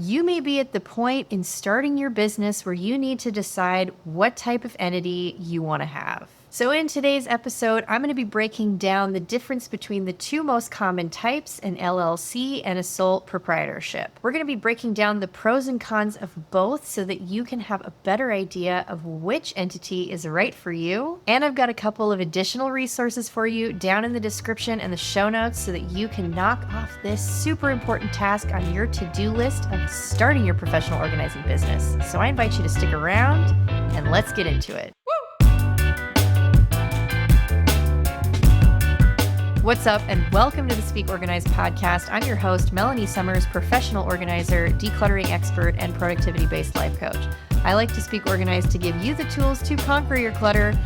You may be at the point in starting your business where you need to decide what type of entity you want to have. So in today's episode, I'm going to be breaking down the difference between the two most common types, an LLC and a sole proprietorship. We're going to be breaking down the pros and cons of both so that you can have a better idea of which entity is right for you. And I've got a couple of additional resources for you down in the description and the show notes so that you can knock off this super important task on your to-do list of starting your professional organizing business. So I invite you to stick around and let's get into it. What's up, and welcome to the Speak Organized podcast. I'm your host, Melanie Summers, professional organizer, decluttering expert, and productivity-based life coach. I like to speak organized to give you the tools to conquer your clutter,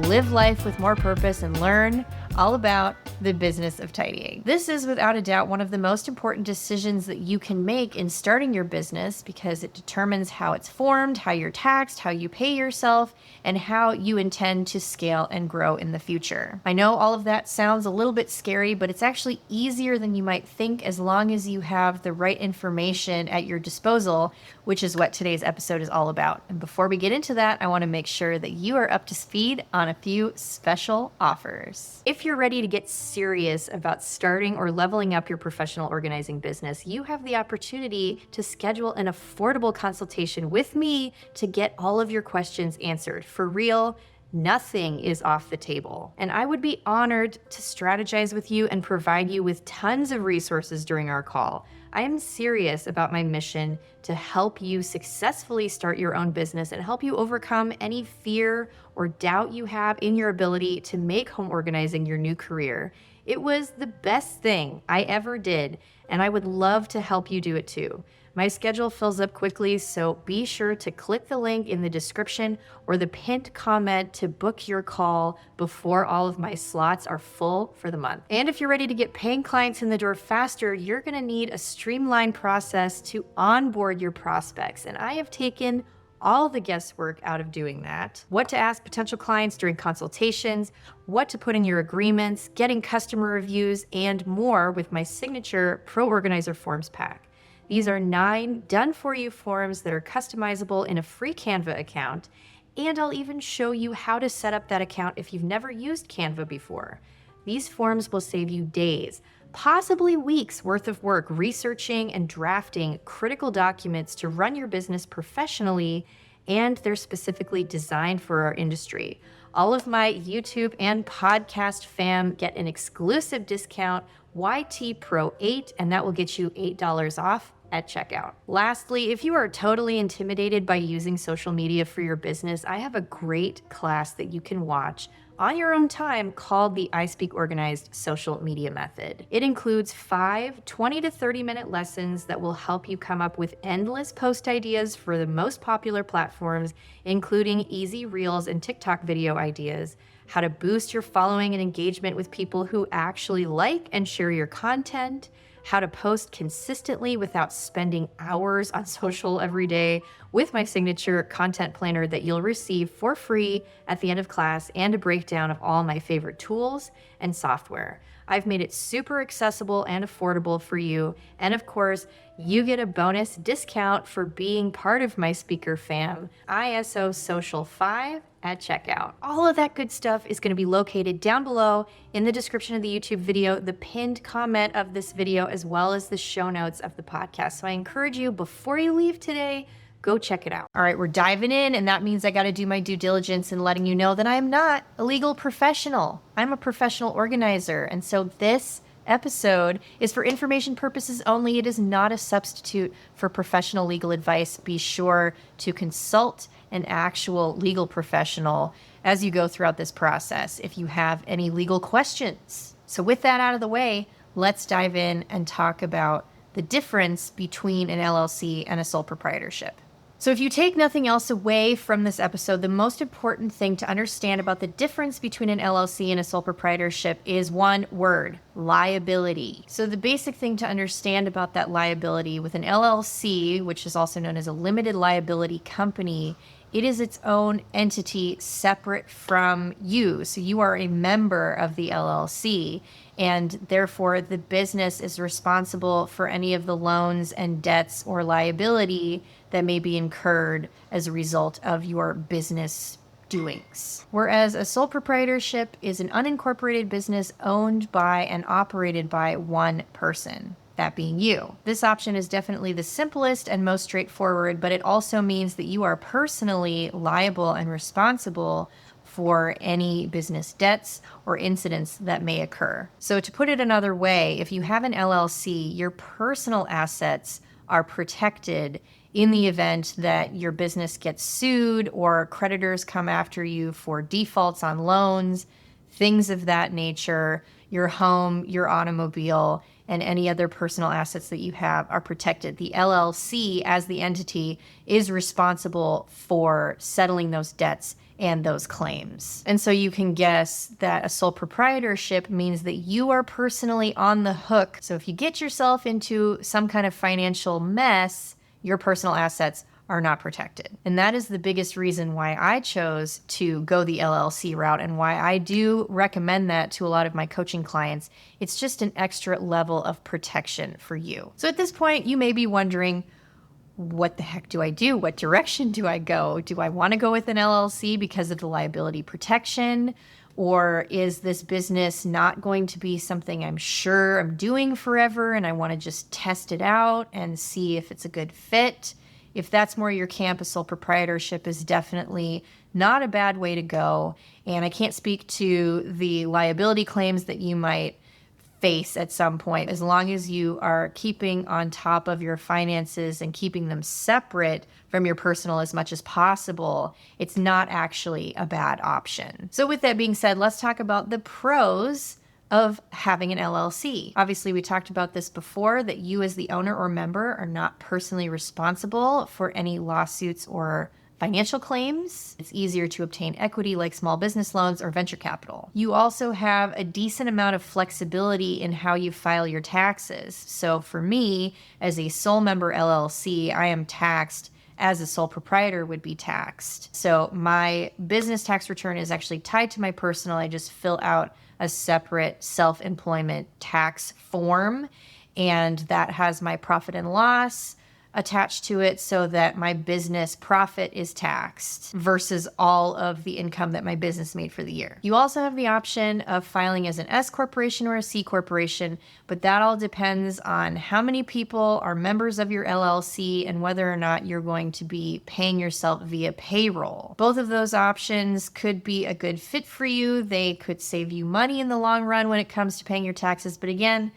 live life with more purpose, and learn all about the business of tidying. This is without a doubt one of the most important decisions that you can make in starting your business because it determines how it's formed, how you're taxed, how you pay yourself, and how you intend to scale and grow in the future. I know all of that sounds a little bit scary, but it's actually easier than you might think as long as you have the right information at your disposal, which is what today's episode is all about. And before we get into that, I want to make sure that you are up to speed on a few special offers. If you're ready to get serious about starting or leveling up your professional organizing business, you have the opportunity to schedule an affordable consultation with me to get all of your questions answered. For real, nothing is off the table. And I would be honored to strategize with you and provide you with tons of resources during our call. I am serious about my mission to help you successfully start your own business and help you overcome any fear or doubt you have in your ability to make home organizing your new career. It was the best thing I ever did, and I would love to help you do it too. My schedule fills up quickly, so be sure to click the link in the description or the pinned comment to book your call before all of my slots are full for the month. And if you're ready to get paying clients in the door faster, you're going to need a streamlined process to onboard your prospects. And I have taken all the guesswork out of doing that. What to ask potential clients during consultations, what to put in your agreements, getting customer reviews, and more with my signature Pro Organizer Forms pack. These are 9 done-for-you forms that are customizable in a free Canva account, and I'll even show you how to set up that account if you've never used Canva before. These forms will save you days, possibly weeks worth of work researching and drafting critical documents to run your business professionally, and they're specifically designed for our industry. All of my YouTube and podcast fam get an exclusive discount, YT Pro 8, and that will get you $8 off at checkout. Lastly, if you are totally intimidated by using social media for your business, I have a great class that you can watch on your own time called the I Speak Organized Social Media Method. It includes 5 20 to 30 minute lessons that will help you come up with endless post ideas for the most popular platforms, including easy Reels and TikTok video ideas, how to boost your following and engagement with people who actually like and share your content, how to post consistently without spending hours on social every day with my signature content planner that you'll receive for free at the end of class, and a breakdown of all my favorite tools and software. I've made it super accessible and affordable for you. And of course, you get a bonus discount for being part of my speaker fam, ISO Social 5 at checkout. All of that good stuff is going to be located down below in the description of the YouTube video, the pinned comment of this video, as well as the show notes of the podcast. So I encourage you, before you leave today, go check it out. All right, we're diving in, and that means I got to do my due diligence in letting you know that I am not a legal professional. I'm a professional organizer, and so this episode is for information purposes only. It is not a substitute for professional legal advice. Be sure to consult an actual legal professional as you go throughout this process if you have any legal questions. So with that out of the way, let's dive in and talk about the difference between an LLC and a sole proprietorship. So if you take nothing else away from this episode, the most important thing to understand about the difference between an LLC and a sole proprietorship is one word: liability. So the basic thing to understand about that liability with an LLC, which is also known as a limited liability company, it is its own entity separate from you. So you are a member of the LLC. and therefore the business is responsible for any of the loans and debts or liability that may be incurred as a result of your business doings. Whereas a sole proprietorship is an unincorporated business owned by and operated by one person, that being you. This option is definitely the simplest and most straightforward, but it also means that you are personally liable and responsible for any business debts or incidents that may occur. So to put it another way, if you have an LLC, your personal assets are protected in the event that your business gets sued or creditors come after you for defaults on loans, things of that nature. Your home, your automobile, and any other personal assets that you have are protected. The LLC, as the entity, is responsible for settling those debts and those claims. And so you can guess that a sole proprietorship means that you are personally on the hook. So if you get yourself into some kind of financial mess, your personal assets are not protected. And that is the biggest reason why I chose to go the LLC route and why I do recommend that to a lot of my coaching clients. It's just an extra level of protection for you. So at this point, you may be wondering, what the heck do I do? What direction do I go? Do I want to go with an LLC because of the liability protection? Or is this business not going to be something I'm sure I'm doing forever and I want to just test it out and see if it's a good fit? If that's more your camp, a sole proprietorship is definitely not a bad way to go. And I can't speak to the liability claims that you might face at some point. As long as you are keeping on top of your finances and keeping them separate from your personal as much as possible, it's not actually a bad option. So with that being said, let's talk about the pros of having an LLC. Obviously, we talked about this before, that you as the owner or member are not personally responsible for any lawsuits or financial claims. It's easier to obtain equity like small business loans or venture capital. You also have a decent amount of flexibility in how you file your taxes. So for me, as a sole member LLC, I am taxed as a sole proprietor would be taxed. So my business tax return is actually tied to my personal. I just fill out a separate self-employment tax form, and that has my profit and loss attached to it so that my business profit is taxed versus all of the income that my business made for the year. You also have the option of filing as an S corporation or a C corporation, but that all depends on how many people are members of your LLC and whether or not you're going to be paying yourself via payroll. Both of those options could be a good fit for you. They could save you money in the long run when it comes to paying your taxes. But again,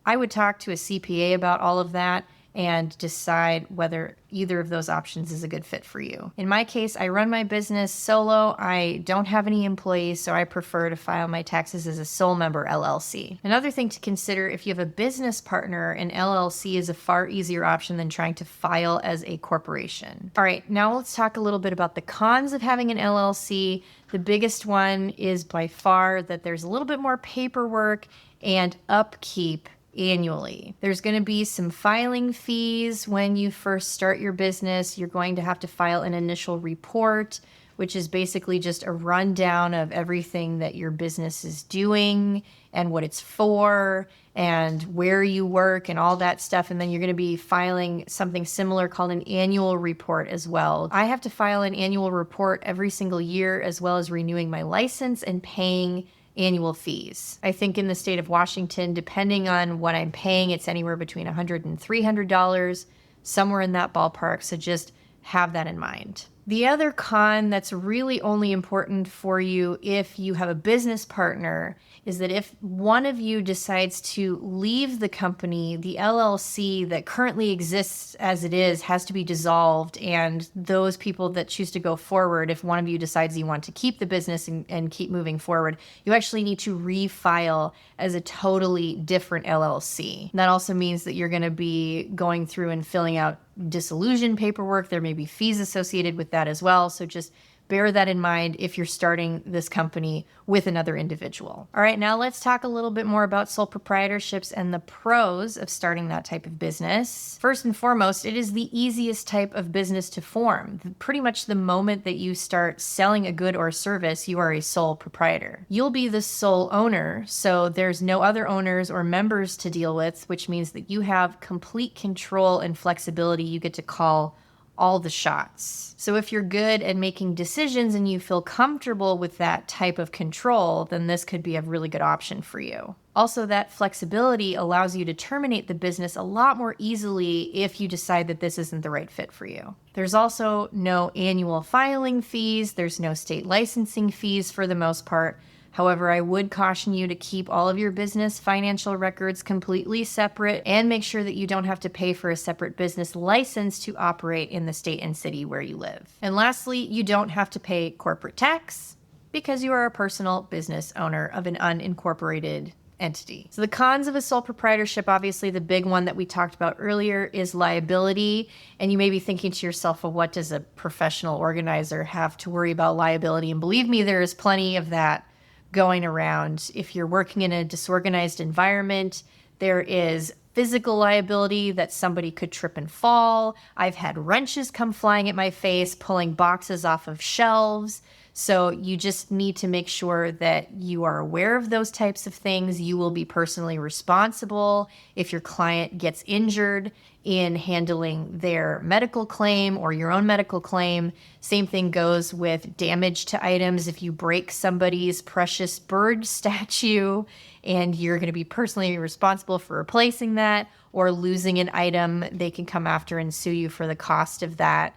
I would talk to a CPA about all of that and decide whether either of those options is a good fit for you. In my case, I run my business solo. I don't have any employees, so I prefer to file my taxes as a sole member LLC. Another thing to consider, if you have a business partner, an LLC is a far easier option than trying to file as a corporation. All right, now let's talk a little bit about the cons of having an LLC. The biggest one is by far that there's a little bit more paperwork and upkeep annually. There's going to be some filing fees when you first start your business. You're going to have to file an initial report, which is basically just a rundown of everything that your business is doing and what it's for and where you work and all that stuff. And then you're going to be filing something similar called an annual report as well. I have to file an annual report every single year, as well as renewing my license and paying annual fees. I think in the state of Washington, depending on what I'm paying, it's anywhere between $100 and $300, somewhere in that ballpark. So just have that in mind. The other con that's really only important for you if you have a business partner is that if one of you decides to leave the company, the LLC that currently exists as it is has to be dissolved, and those people that choose to go forward, if one of you decides you want to keep the business and keep moving forward, you actually need to refile as a totally different LLC. That also means that you're going to be going through and filling out dissolution paperwork. There may be fees associated with that as well. So just bear that in mind if you're starting this company with another individual. All right, now let's talk a little bit more about sole proprietorships and the pros of starting that type of business. First and foremost, it is the easiest type of business to form. Pretty much the moment that you start selling a good or service, you are a sole proprietor. You'll be the sole owner, so there's no other owners or members to deal with, which means that you have complete control and flexibility. You get to call all the shots. So if you're good at making decisions and you feel comfortable with that type of control, then this could be a really good option for you. Also, that flexibility allows you to terminate the business a lot more easily if you decide that this isn't the right fit for you. There's also no annual filing fees. There's no state licensing fees for the most part. However, I would caution you to keep all of your business financial records completely separate and make sure that you don't have to pay for a separate business license to operate in the state and city where you live. And lastly, you don't have to pay corporate tax because you are a personal business owner of an unincorporated entity. So the cons of a sole proprietorship, obviously the big one that we talked about earlier is liability. And you may be thinking to yourself, well, what does a professional organizer have to worry about liability? And believe me, there is plenty of that going around. If you're working in a disorganized environment, there is physical liability that somebody could trip and fall. I've had wrenches come flying at my face, pulling boxes off of shelves. So you just need to make sure that you are aware of those types of things. You will be personally responsible if your client gets injured in handling their medical claim or your own medical claim. Same thing goes with damage to items. If you break somebody's precious bird statue and you're going to be personally responsible for replacing that or losing an item, they can come after and sue you for the cost of that.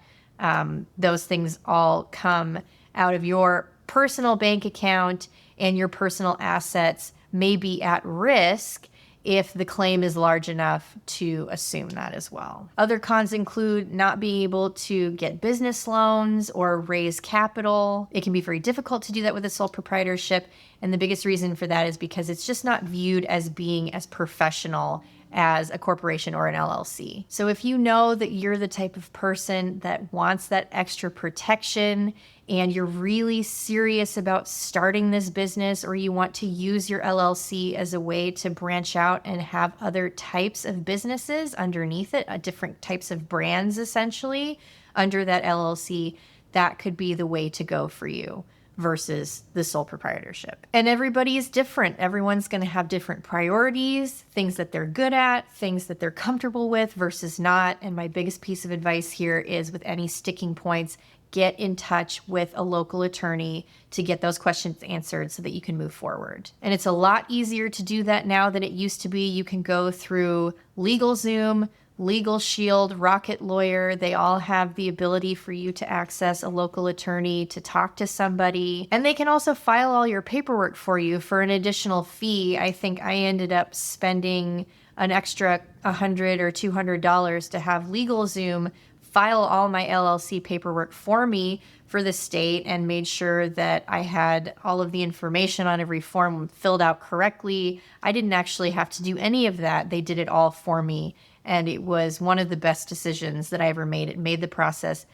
Those things all come out of your personal bank account, and your personal assets may be at risk if the claim is large enough to assume that as well. Other cons include not being able to get business loans or raise capital. It can be very difficult to do that with a sole proprietorship, and the biggest reason for that is because it's just not viewed as being as professional as a corporation or an LLC. So if you know that you're the type of person that wants that extra protection and you're really serious about starting this business, or you want to use your LLC as a way to branch out and have other types of businesses underneath it, different types of brands essentially under that LLC, that could be the way to go for you versus the sole proprietorship. And everybody is different. Everyone's going to have different priorities, things that they're good at, things that they're comfortable with versus not. And my biggest piece of advice here is, with any sticking points, get in touch with a local attorney to get those questions answered so that you can move forward. And it's a lot easier to do that now than it used to be. You can go through LegalZoom, Legal Shield, Rocket Lawyer. They all have the ability for you to access a local attorney to talk to somebody. And they can also file all your paperwork for you for an additional fee. I think I ended up spending an extra $100 or $200 to have LegalZoom file all my LLC paperwork for me for the state, and made sure that I had all of the information on every form filled out correctly. I didn't actually have to do any of that. They did it all for me. And it was one of the best decisions that I ever made. It made the process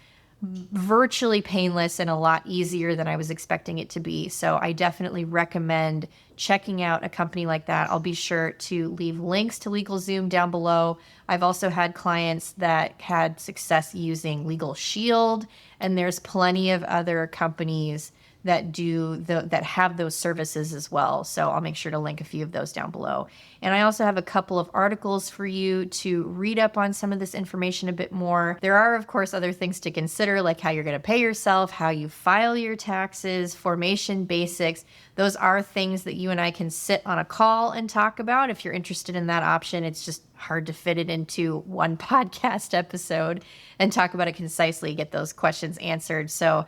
virtually painless and a lot easier than I was expecting it to be. So I definitely recommend checking out a company like that. I'll be sure to leave links to LegalZoom down below. I've also had clients that had success using Legal Shield, and there's plenty of other companies that have those services as well. So I'll make sure to link a few of those down below. And I also have a couple of articles for you to read up on some of this information a bit more. There are, of course, other things to consider, like how you're going to pay yourself, how you file your taxes, formation basics. Those are things that you and I can sit on a call and talk about. If you're interested in that option, it's just hard to fit it into one podcast episode and talk about it concisely, get those questions answered. So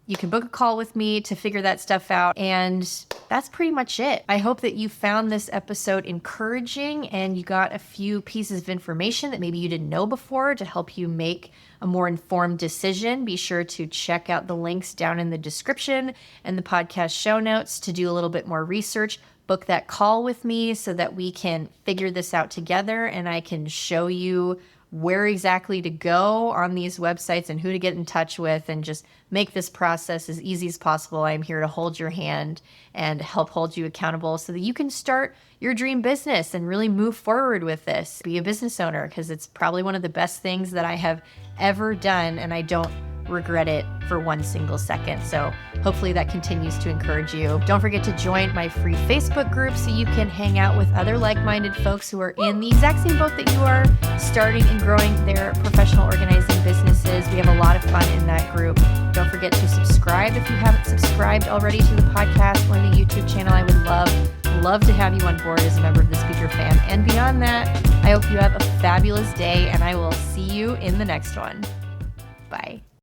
you can book a call with me to figure that stuff out. And that's pretty much it. I hope that you found this episode encouraging and you got a few pieces of information that maybe you didn't know before to help you make a more informed decision. Be sure to check out the links down in the description and the podcast show notes to do a little bit more research. Book that call with me so that we can figure this out together and I can show you where exactly to go on these websites and who to get in touch with and just make this process as easy as possible, I'm here to hold your hand and help hold you accountable so that you can start your dream business and really move forward with this. Be a business owner, because it's probably one of the best things that I have ever done, and I don't regret it for one single second. So hopefully that continues to encourage you. Don't forget to join my free Facebook group so you can hang out with other like-minded folks who are in the exact same boat that you are, starting and growing their professional organizing businesses. We have a lot of fun in that group. Don't forget to subscribe if you haven't subscribed already to the podcast or the YouTube channel. I would love to have you on board as a member of the Speaker Fam. And beyond that, I hope you have a fabulous day, and I will see you in the next one. Bye.